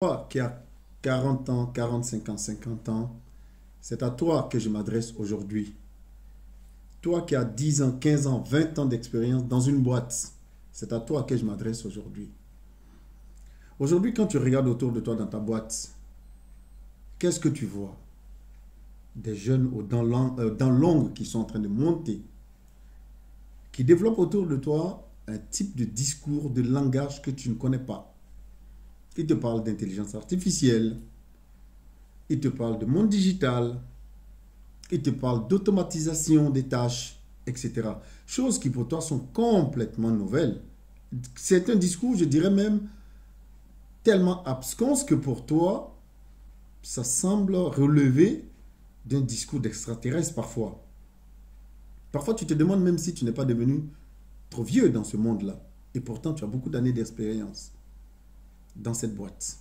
Toi qui as 40 ans, 45 ans, 50 ans, c'est à toi que je m'adresse aujourd'hui. Toi qui as 10 ans, 15 ans, 20 ans d'expérience dans une boîte, c'est à toi que je m'adresse aujourd'hui. Aujourd'hui, quand tu regardes autour de toi dans ta boîte, qu'est-ce que tu vois? Des jeunes aux dents longues qui sont en train de monter, qui développent autour de toi un type de discours, de langage que tu ne connais pas. Ils te parlent d'intelligence artificielle, ils te parlent de monde digital, ils te parlent d'automatisation des tâches, etc. Choses qui pour toi sont complètement nouvelles. C'est un discours, je dirais même, tellement absconce que pour toi, ça semble relever d'un discours d'extraterrestre parfois. Parfois, tu te demandes même si tu n'es pas devenu trop vieux dans ce monde-là. Et pourtant, tu as beaucoup d'années d'expérience dans cette boîte.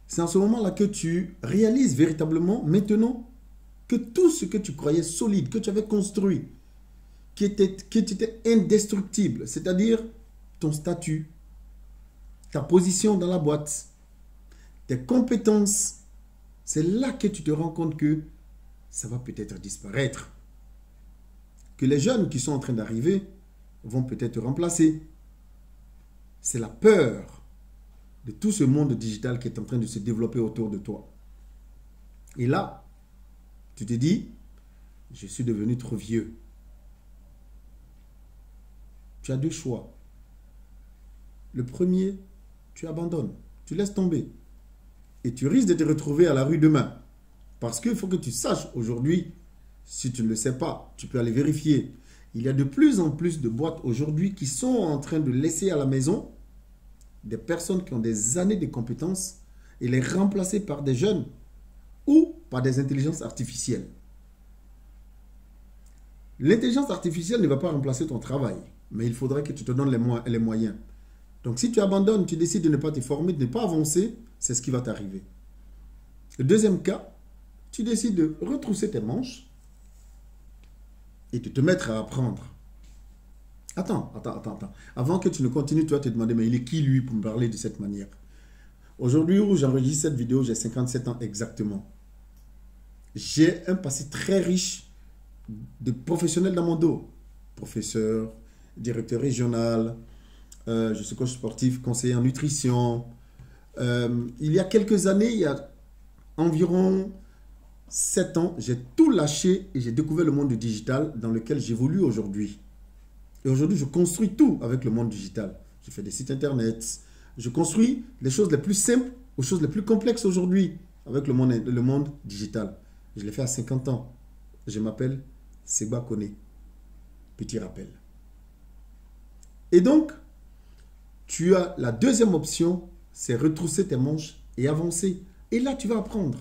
C'est en ce moment-là que tu réalises véritablement, maintenant, que tout ce que tu croyais solide, que tu avais construit, qui était indestructible, c'est-à-dire ton statut, ta position dans la boîte, tes compétences, c'est là que tu te rends compte que ça va peut-être disparaître. Que les jeunes qui sont en train d'arriver vont peut-être te remplacer. C'est la peur de tout ce monde digital qui est en train de se développer autour de toi. Et là, tu te dis, je suis devenu trop vieux. Tu as deux choix. Le premier, tu abandonnes, tu laisses tomber. Et tu risques de te retrouver à la rue demain. Parce qu'il faut que tu saches aujourd'hui, si tu ne le sais pas, tu peux aller vérifier. Il y a de plus en plus de boîtes aujourd'hui qui sont en train de laisser à la maison des personnes qui ont des années de compétences et les remplacer par des jeunes ou par des intelligences artificielles. L'intelligence artificielle ne va pas remplacer ton travail, mais il faudrait que tu te donnes les moyens. Donc si tu abandonnes, tu décides de ne pas te former, de ne pas avancer, c'est ce qui va t'arriver. Le deuxième cas, tu décides de retrousser tes manches et de te mettre à apprendre. Attends. Avant que tu ne continues, tu vas te demander, mais il est qui lui pour me parler de cette manière? Aujourd'hui où j'enregistre cette vidéo, j'ai 57 ans exactement. J'ai un passé très riche de professionnels dans mon dos. Professeur, directeur régional, je suis coach sportif, conseiller en nutrition. Il y a quelques années, il y a environ 7 ans, j'ai tout lâché et j'ai découvert le monde du digital dans lequel j'évolue aujourd'hui. Et aujourd'hui, je construis tout avec le monde digital. Je fais des sites internet. Je construis les choses les plus simples aux choses les plus complexes aujourd'hui avec le monde digital. Je l'ai fait à 50 ans. Je m'appelle Segba Koné. Petit rappel. Et donc, tu as la deuxième option, c'est retrousser tes manches et avancer. Et là, tu vas apprendre.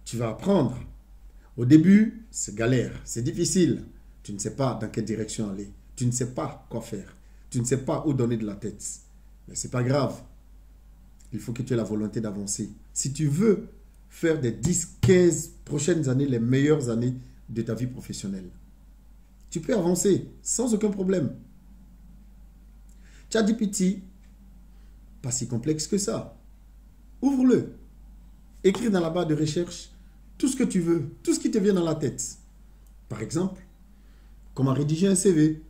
Tu vas apprendre. Au début, c'est galère, c'est difficile. Tu ne sais pas dans quelle direction aller. Tu ne sais pas quoi faire. Tu ne sais pas où donner de la tête. Mais ce n'est pas grave. Il faut que tu aies la volonté d'avancer. Si tu veux faire des 10, 15 prochaines années, les meilleures années de ta vie professionnelle, tu peux avancer sans aucun problème. ChatGPT, pas si complexe que ça. Ouvre-le. Écris dans la barre de recherche tout ce que tu veux, tout ce qui te vient dans la tête. Par exemple, comment rédiger un CV,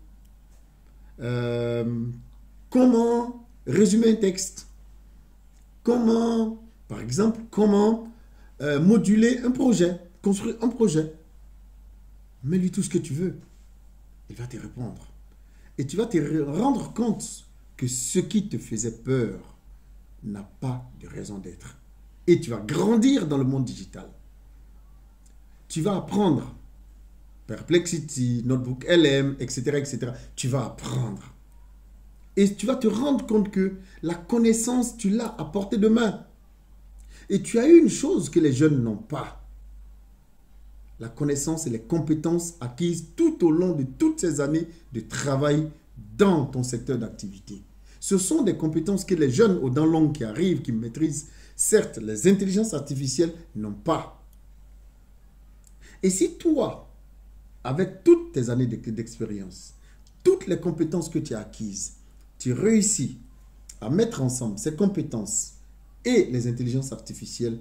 comment résumer un texte, comment, par exemple, comment moduler un projet, construire un projet. Mets-lui tout ce que tu veux. Il va te répondre. Et tu vas te rendre compte que ce qui te faisait peur n'a pas de raison d'être. Et tu vas grandir dans le monde digital. Tu vas apprendre. Perplexity, Notebook LM, etc., etc. Tu vas apprendre. Et tu vas te rendre compte que la connaissance, tu l'as à portée de main. Et tu as une chose que les jeunes n'ont pas. La connaissance et les compétences acquises tout au long de toutes ces années de travail dans ton secteur d'activité. Ce sont des compétences que les jeunes aux dents longues qui arrivent, qui maîtrisent, certes, les intelligences artificielles n'ont pas. Et si toi, avec toutes tes années d'expérience, toutes les compétences que tu as acquises, tu réussis à mettre ensemble ces compétences et les intelligences artificielles,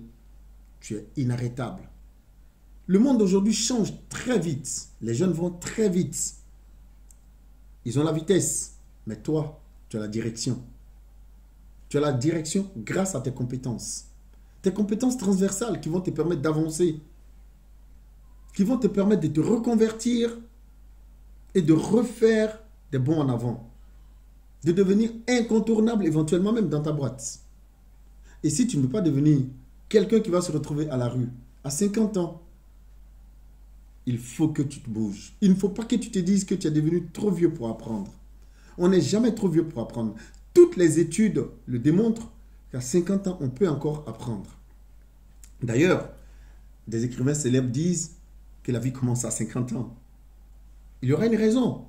tu es inarrêtable. Le monde aujourd'hui change très vite. Les jeunes vont très vite. Ils ont la vitesse, mais toi, tu as la direction. Tu as la direction grâce à tes compétences. Tes compétences transversales qui vont te permettre d'avancer, qui vont te permettre de te reconvertir et de refaire des bons en avant, de devenir incontournable éventuellement même dans ta boîte. Et si tu ne veux pas devenir quelqu'un qui va se retrouver à la rue à 50 ans, il faut que tu te bouges. Il ne faut pas que tu te dises que tu es devenu trop vieux pour apprendre. On n'est jamais trop vieux pour apprendre. Toutes les études le démontrent qu'à 50 ans, on peut encore apprendre. D'ailleurs, des écrivains célèbres disent que la vie commence à 50 ans. Il y aura une raison.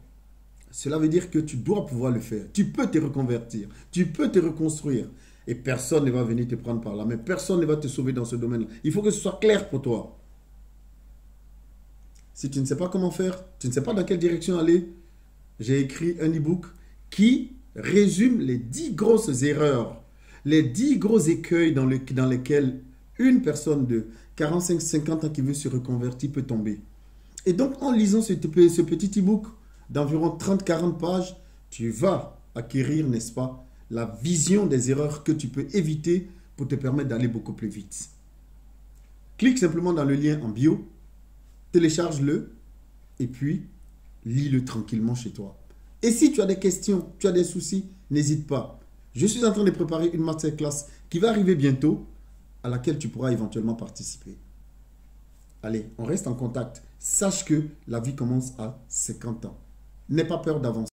Cela veut dire que tu dois pouvoir le faire. Tu peux te reconvertir. Tu peux te reconstruire. Et personne ne va venir te prendre par la main. Personne ne va te sauver dans ce domaine-là. Il faut que ce soit clair pour toi. Si tu ne sais pas comment faire, tu ne sais pas dans quelle direction aller, j'ai écrit un e-book qui résume les 10 grosses erreurs, les 10 gros écueils dans lesquels une personne de 45-50 ans qui veut se reconvertir peut tomber. Et donc, en lisant ce petit e-book d'environ 30-40 pages, tu vas acquérir, n'est-ce pas, la vision des erreurs que tu peux éviter pour te permettre d'aller beaucoup plus vite. Clique simplement dans le lien en bio, télécharge-le et puis lis-le tranquillement chez toi. Et si tu as des questions, tu as des soucis, n'hésite pas. Je suis en train de préparer une masterclass qui va arriver bientôt, à laquelle tu pourras éventuellement participer. Allez, on reste en contact. Sache que la vie commence à 50 ans. N'aie pas peur d'avancer.